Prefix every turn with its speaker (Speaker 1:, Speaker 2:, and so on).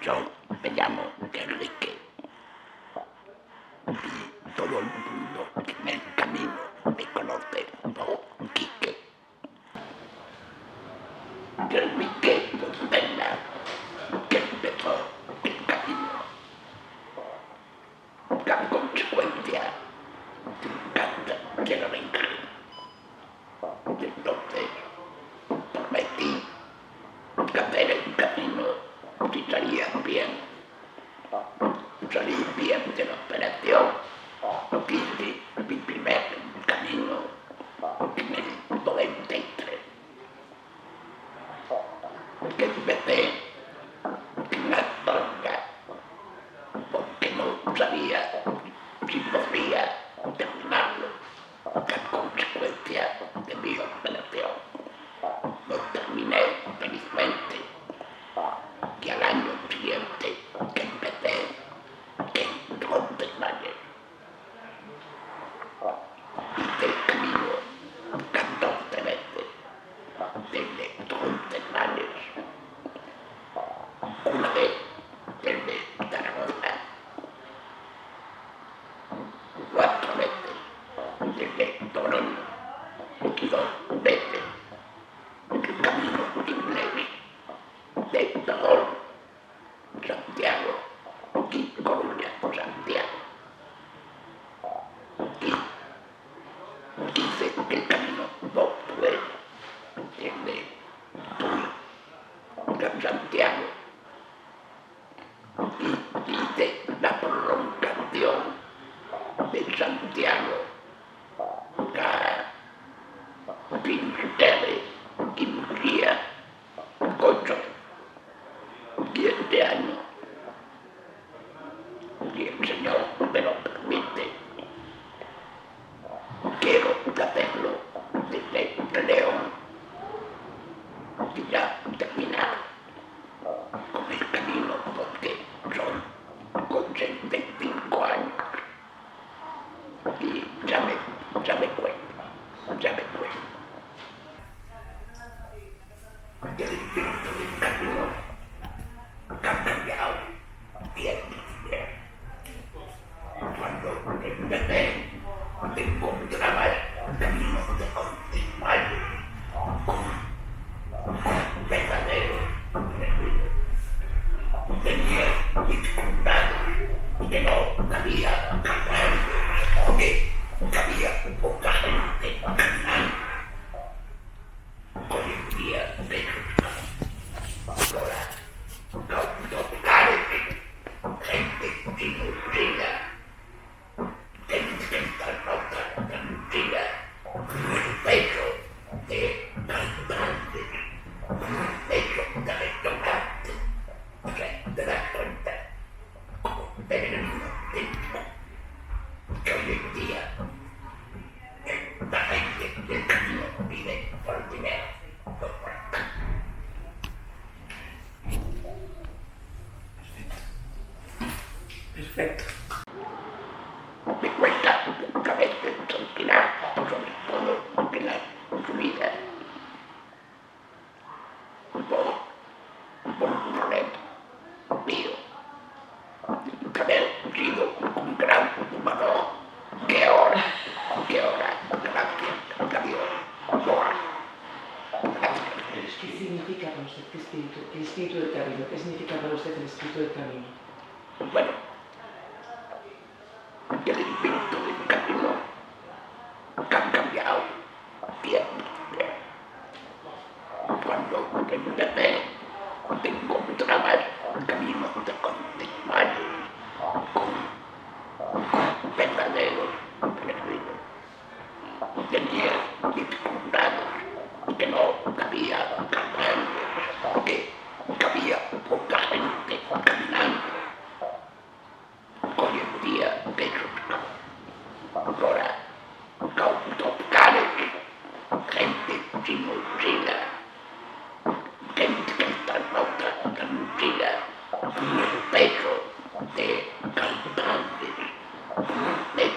Speaker 1: Yo me llamo Enrique y todo el mundo en el camino me conoce por Quique. Enrique Fontenla, que empezó el camino. La consecuencia de un cáncer cerebral. Entonces prometí que hacer el camino si salía bien. Salí bien de la operación. Hice mi primer camino en el 93. Empecé en la ronda porque no sabía si podría terminarlo. A consecuencia de mi operación. Lo terminé felizmente y al año siguiente que empecé en Fontenla. Hice el camino 14 veces desde Fontenla. Una vez desde Zaragoza, 4 veces desde Toronto y 2 veces el camino inglés de Toronto, Santiago y Coruña, Santiago. Y hice el camino portugués desde Tui a Santiago. Y hice la prolongación de Santiago a Pincel y Murcia, 8 y este año, si el Señor me lo permite, quiero hacerlo desde León y ya terminar con el camino porque son 85 años y ya me cuento. El espíritu del camino ha cambiado bien. Cuando empecé, encontraba el camino de continuar con verdadero peregrino. Tenía dificultades que no cabía caminando, porque había poca gente caminando. Hoy en día, ahora, autocares, gente sin mochila, gente que está rota la mochila, un peso de cantantes, un peso de restaurantes. O sea, te das cuenta como Peregrino que hoy en día la gente del camino vive por dinero, no por pan. Perfecto. Me cuenta que a veces tranquilar, sobre todo porque la vida por un problema mío, que haber sido un gran fumador, que ahora, gracias a Dios,
Speaker 2: ¿Qué significa para usted el espíritu del camino? ¿Qué significa para usted el espíritu del camino?
Speaker 1: Bueno, el espíritu del camino ha cambiado bien. Cuando empecé, encontraba el camino de continuar con verdaderos peregrinos. Tenía dificultades que no cabía caminando, porque había poca gente caminando. Hoy en día, ahora, autocares, gente sin mochila, gente que está rota la mochila, un peso de cantantes, un peso